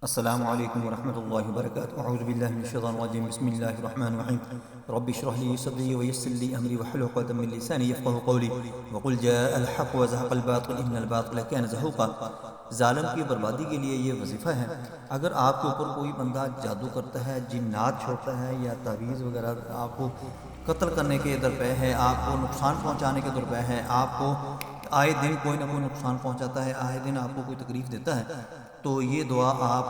السلام علیکم ورحمۃ اللہ وبرکاتہ اعوذ باللہ من الشیطان الرجیم بسم اللہ الرحمن الرحیم رب اشرح لي صدری ويسر لي امری واحلل عقدۃ من لسانی یفقهوا قولی وقل جاء الحق وزهق الباطل ان الباطل كان زهوقا۔ ظالم کی بربادی کے لیے یہ وظیفہ ہے، اگر آپ کے اوپر کوئی بندہ جادو کرتا ہے، جنات چھوڑتا ہے یا تعویذ وغیرہ آپ کو قتل کرنے کے درپے ہے، آپ کو نقصان پہنچانے کے درپے ہے، آپ کو آئے دن کوئی نہ کوئی نقصان پہنچاتا ہے، آئے دن آپ کو کوئی تکلیف دیتا ہے، تو یہ دعا آپ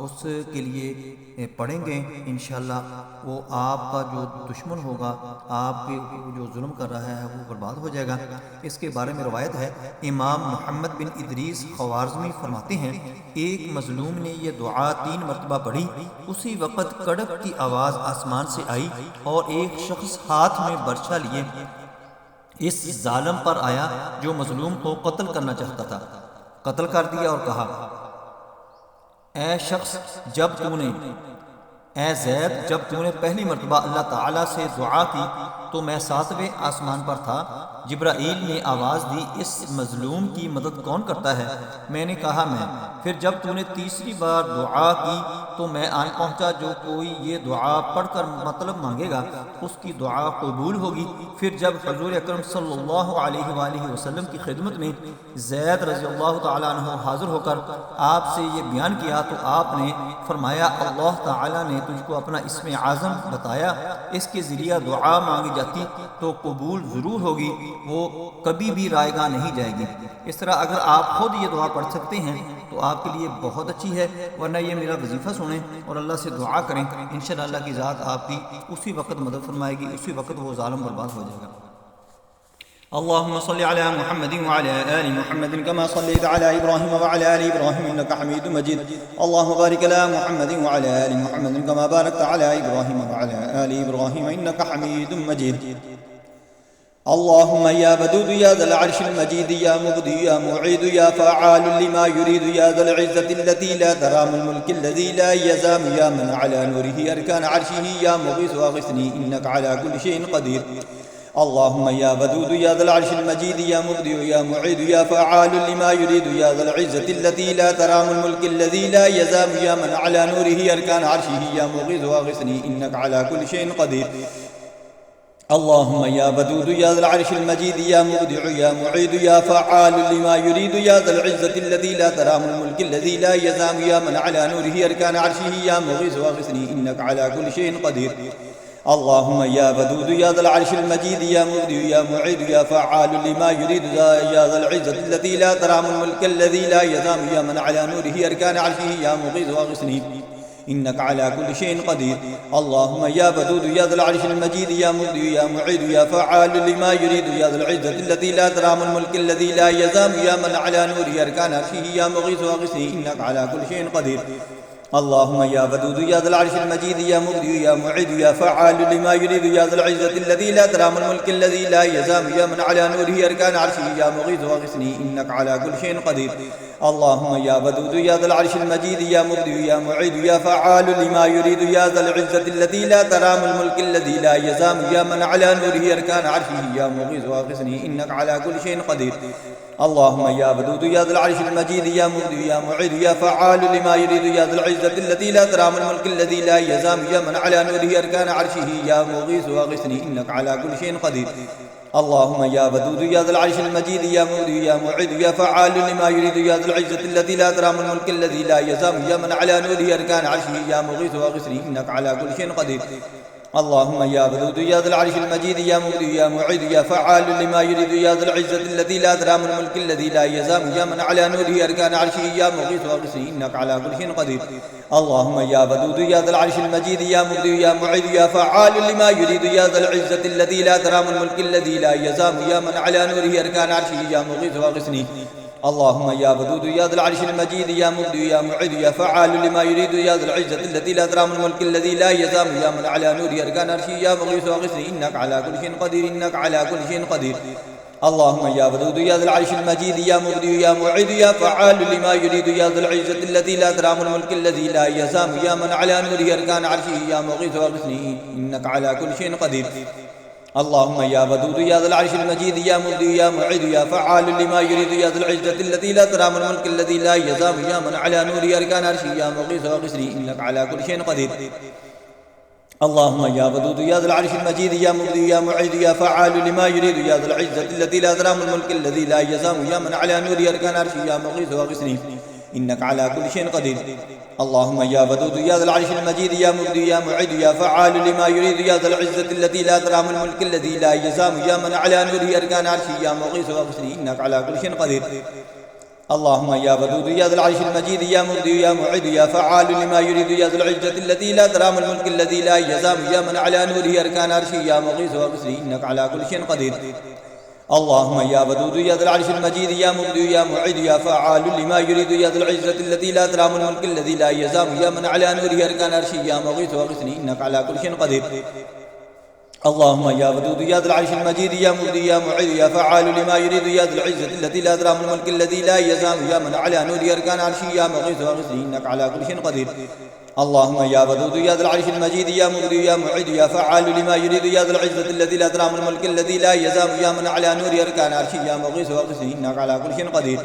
اس کے لیے پڑھیں گے انشاءاللہ وہ آپ کا جو دشمن ہوگا، آپ کے جو ظلم کر رہا ہے وہ برباد ہو جائے گا۔ اس کے بارے میں روایت ہے، امام محمد بن ادریس خوارزمی فرماتے ہیں، ایک مظلوم نے یہ دعا 3 مرتبہ پڑھی، اسی وقت کڑک کی آواز آسمان سے آئی اور ایک شخص ہاتھ میں برچھا لیے اس ظالم پر آیا جو مظلوم کو قتل کرنا چاہتا تھا، قتل کر دیا اور کہا، اے شخص اے زید، جب تو نے پہلی مرتبہ اللہ تعالیٰ سے دعا کی تو میں 7ویں آسمان پر تھا، جبرائیل نے آواز دی، اس مظلوم کی مدد کون کرتا ہے؟ میں نے کہا میں۔ پھر جب تو نے تیسری بار دعا کی تو میں آن پہنچا، جو کوئی یہ دعا پڑھ کر مطلب مانگے گا اس کی دعا قبول ہوگی۔ پھر جب حضور اکرم صلی اللہ علیہ وآلہ وسلم کی خدمت میں زید رضی اللہ تعالیٰ عنہ حاضر ہو کر آپ سے یہ بیان کیا تو آپ نے فرمایا، اللہ تعالیٰ نے تجھ کو اپنا اسم اعظم بتایا، اس کے ذریعہ دعا مانگی جاتی تو قبول ضرور ہوگی، وہ کبھی بھی رائے گاہ نہیں جائے گی۔ اس طرح اگر آپ خود یہ دعا پڑھ سکتے ہیں تو آپ کے لیے بہت اچھی ہے، ورنہ یہ میرا وظیفہ سنیں اور اللہ سے دعا کریں، انشاءاللہ اللہ کی ذات آپ کی اسی وقت مدد فرمائے گی، اسی وقت وہ ظالم برباد ہو جائے گا۔ اللهم صل على محمد وعلى آل محمد كما صليت على إبراهيم وعلى آل إبراهيم إنك حميد مجيد اللهم بارك على محمد وعلى آل محمد كما باركت على إبراهيم وعلى آل إبراهيم إنك حميد مجيد اللهم يا ودود يا ذا العرش المجيد يا مبدي يا معيد يا فعال لما يريد يا ذا العزة التي لا ترام الملك الذي لا يزام يا من على نوره أركان عرشه يا مغيث واغثني إنك على كل شيء قدير اللهم يا ودود يا ذا العرش المجيد يا مبدئ يا معيد يا فعال لما يريد يا ذا العزة التي لا ترام الملك الذي لا يزام يا من على نوره أركان عرشه يا مغيث واغثني إنك على كل شيء قدير اللهم يا ودود يا ذا العرش المجيد يا مبدع يا معيد يا فعال لما يريد يا ذا العزة التي لا ترام الملك الذي لا يزام يا من على نوره أركان عرشه يا مغيث واغثني إنك على كل شيء قدير اللهم يا ودود يا ذا العرش المجيد يا مبدع يا معيد يا فعال لما يريد يا ذا العزة التي لا ترام الملك الذي لا يزام يا من على نوره أركان عرشه يا مغيث واغثني إنك على كل شيء قدير اللهم يا ودود يا ذا العرش المجيد يا مبدع يا معيد يا فعال لما يريد يا ذا العزة التي لا ترام الملك الذي لا يزام يا من على نوره أركان عرشه يا مغيث واغثني إنك على كل شيء قدير اللهم يا ودود يا ذا العرش المجيد يا مبدع يا معيد يا فعال لما يريد يا ذا العزة الذي لا ترام الملك الذي لا يزام يا من على نوره أركان عرشه يا مغيث واغثني إنك على كل شيء قدير اللهم يا ودود يا ذا العرش المجيد يا مبدع يا معيد يا فعال لما يريد يا ذا العزة التي لا ترام الملك الذي لا يزام يا من على نوره أركان عرشه يا مغيث واغثني إنك على كل شيء قدير اللهم يا ودود يا ذا العرش المجيد يا مبدع يا معيد يا فعال لما يريد يا ذا العزة التي لا ترام الملك الذي لا يزام يا من على نوره أركان عرشه يا مغيث واغثني إنك على كل شيء قدير اللهم يا ودود يا ذا العرش المجيد يا مبدع يا معيد يا فعال لما يريد يا ذا العزة التي لا ترام الملك الذي لا يزام يا من على نوره أركان عرشه يا مغيث واغثني إنك على كل شيء قدير اللهم يا ودود يا ذا العرش المجيد يا مبدع يا معيد يا فعال لما يريد يا ذا العزة التي لا ترام الملك الذي لا يزام يا من على نوره أركان عرشه يا مغيث واغثني إنك على كل شيء قدير اللهم يا ودود يا ذا العرش المجيد يا مبدع يا معيد يا فعال لما يريد يا ذا العزة التي لا ترام الملك الذي لا يزام يا من على نوره أركان عرشه يا مغيث واغثني اللهم يا ودود يا ذا العرش المجيد يا مبدع يا معيد يا فعال لما يريد يا ذا العزة التي لا ترام الملك الذي لا يزام يا من على نوره أركان عرشه يا مغيث واغثني إنك على كل شيء قدير إنك على كل شيء قدير اللهم يا ودود يا ذا العرش المجيد يا مبدع يا معيد يا فعال لما يريد يا ذا العزة التي لا ترام الملك الذي لا يزام يا من على نوره أركان عرشه يا مغيث واغثني إنك على كل شيء قدير اللهم يا ودود يا ذا العرش المجيد يا مبدي يا معيد يا فعال لما يريد يا ذا العزة التي لا ترام الملك الذي لا يزال يا من على نور أركان عرشي يا مغيث وغسري إنك على كل شيء قدير. اللهم يا ودود يا ذا العرش المجيد يا مبدي يا معيد يا فعال لما يريد يا ذا العزة التي لا ترام الملك الذي لا يزال يا من على نور أركان عرشي يا مغيث وغسري إنك على كل شيء قدير. اللهم يا ودود يا ذا العرش المجيد يا مبدي يا معيد يا فعال لما يريد يا ذا العزة التي لا ترام الملك الذي لا يزال يا من على نور أركان عرشي يا مغيث وغسري إنك على كل شيء قدير. اللهم يا ودود يا ذا العرش المجيد يا مبدي يا معيد يا فعال لما يريد يا ذا العزة التي لا ترام الملك الذي لا يزال يا من على نور أركان عرشي يا مغيث وغسري إنك على كل شيء قدير. اللهم يا ودود يا ذا العرش المجيد يا مبدي يا معيد يا فعال لما يريد يا ذا العزة التي لا ترام الملك الذي لا يزال يا من على نور أركان عرشي يا مغيث وغسري إنك على كل شيء قدير. اللهم يا ودود يا ذا العرش المجيد يا مبدي يا معيد يا فعال لما يريد يا ذا العزة التي لا ترام الملك الذي لا يزال يا من على نور أركان عرشي يا مغيث وغسري إنك على كل شيء قدير. اللهم يا ودود يا ذا العرش المجيد يا مبدي يا معيد يا فعال لما يريد يا ذا العزة التي لا ترام الملك الذي لا يزال يا من على نور أركان عرشي يا مغيث وغسري إنك على كل شيء قدير.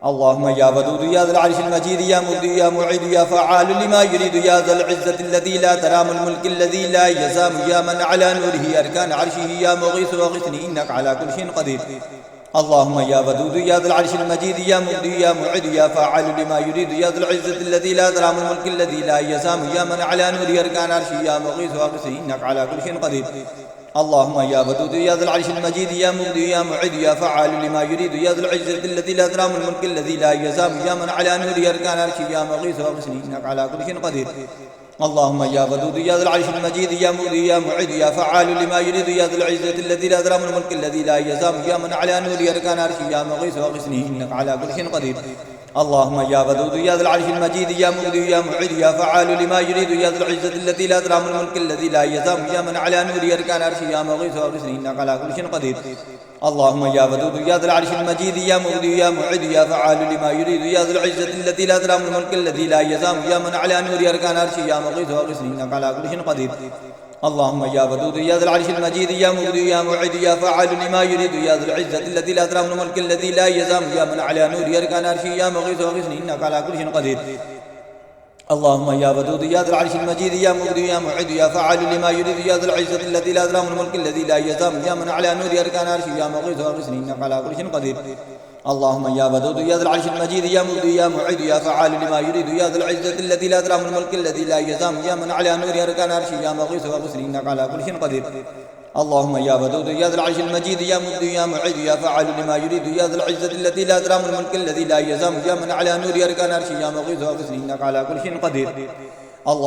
اللهم يا ودود يا ذا العرش المجيد يا مبدي يا معيد يا فعال لما يريد يا ذا العزة التي لا ترام الملك الذي لا يزال يا من على نوره أركان عرشه يا مغيث وغثني إنك على كل شيء قدير. اللهم يا ودود يا ذا العرش المجيد يا مبدي يا معيد يا فعال لما يريد يا ذا العزة التي لا ترام الملك الذي لا يزال يا من على نوره أركان عرشه يا مغيث وغثني إنك على كل شيء قدير. اللهم يا ودود يا ذا العرش المجيد يا مبدي يا معيد يا فعال لما يريد يا ذا العزة التي لا ترام الملك الذي لا يزال يا من على نور أركان عرشه يا مغيث وغثني إنك على كل شيء قدير. اللهم يا ودود يا ذا العرش المجيد يا مبدي يا معيد يا فعال لما يريد يا ذا العزة التي لا ترام الملك الذي لا يزال يا من على نور أركان عرشه يا مغيث وغثني إنك على كل شيء قدير. اللهم يا ودود يا ذا العرش المجيد يا مبدي يا معيد يا فعال لما يريد يا ذا العزة التي لا ترام الملك الذي لا يزال يا من على نور أركان عرشه يا مغيث وغثني إنك على كل شيء قدير. اللهم يا ودود يا ذا العرش المجيد يا مبدي يا معيد يا فعال لما يريد يا ذا العزة التي لا ترام الملك الذي لا يزال يا من على نور أركان عرشه يا مغيث وغثني إنك على كل شيء قدير. اللهم يا ودود يا ذا العرش المجيد يا مبدي يا معيد يا فعال لما يريد يا ذا العزة التي لا ترام الملك الذي لا يزال يا من على نور أركان عرشه يا مغيث وغثني إنك على كل شيء قدير. اللهم يا ودود يا ذا العرش المجيد يا مبدي يا معيد يا فعال لما يريد يا ذا العزة التي لا ترام الملك الذي لا يزال يا من على نور أركان عرشه يا مغيث وغثني إنك على كل شيء قدير. اللهم يا ودود يا ذا العرش المجيد يا مبدي يا معيد يا فعال لما يريد يا ذا العزة التي لا ترام الملك الذي لا يزال يا من على نور أركان عرشه يا مغيث وغثني إنك على كل شيء قدير. اللهم يا ودود يا ذا العرش المجيد يا مبدي يا معيد يا فعال لما يريد يا ذا العزة التي لا ترام الملك الذي لا يزال يا من على نور أركان عرشه يا مغيث وغثني إنك على كل شيء قدير.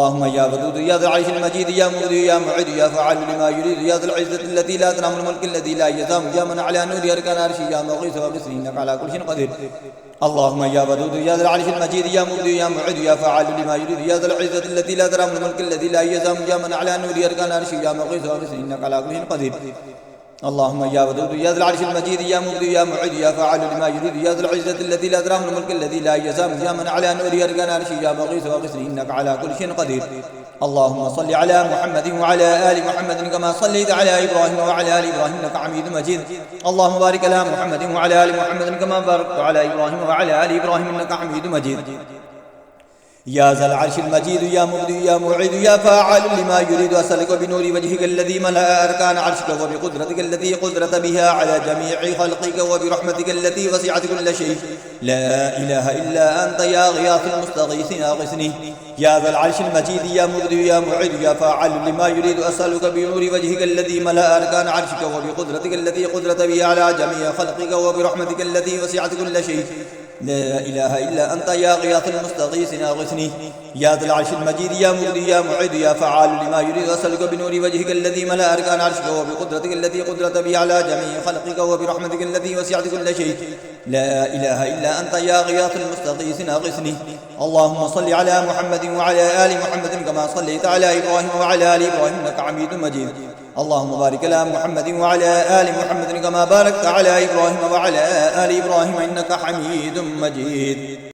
اللهم يا ودود يا ذا العرش المجيد يا مبدي يا معيد يا فعال لما يريد يا ذا العزة التي لا ترام الملك الذي لا يزال يا من على نور أركان عرشه يا مغيث وغثني إنك على كل شيء قدير. اللهم يا ودود يا ذا العرش المجيد يا مبدي يا معيد يا فعال لما يريد يا ذا العزة التي لا ترام الملك الذي لا يزال يا من على نور أركان عرشه يا مغيث وغثني إنك على كل شيء قدير. اللهم يا ودود يا ذا العرش المجيد يا مبدي يا معيد يا فعال لما يريد يا ذا العزة التي لا ترام الملك الذي لا يزال يا من على نور أركان عرشه يا مغيث وغثني إنك على كل شيء قدير. اللهم صل على محمد وعلى آل محمد كما صليت على إبراهيم وعلى آل إبراهيم إنك حميد مجيد. اللهم بارك على محمد وعلى آل محمد كما باركت على إبراهيم وعلى آل إبراهيم إنك حميد مجيد. يا ذا العرش المجيد يا مبدي يا معيد يا فاعل لما يريد أسألك بنور وجهك الذي ملأ أركان عرشك وبقدرتك التي قدرت بها على جميع خلقك وبرحمتك التي وسعت كل شيء لا إله إلا أنت يا غياث المستغيثين أغثني. يا ذا العرش المجيد يا مبدي يا معيد يا فاعل لما يريد أسألك بنور وجهك الذي ملأ أركان عرشك وبقدرتك التي قدرت بها على جميع خلقك وبرحمتك التي وسعت كل شيء لا إله إلا أنت يا غياث المستغيثين أغثني. يا ذا العرش المجيد يا مبدي يا معيد يا فعال لما يريد أسألك بنور وجهك الذي ملأ أركان عرشك وبقدرتك التي قدرت بها على جميع خلقك وبرحمتك التي وسعت كل شيء لا إله إلا أنت يا غياث المستغيثين أغثني. اللهم صل على محمد وعلى آل محمد كما صليت على إبراهيم وعلى آل إبراهيم إنك حميد مجيد. اللهم بارك على محمد وعلى آل محمد كما باركت على إبراهيم وعلى آل إبراهيم إنك حميد مجيد.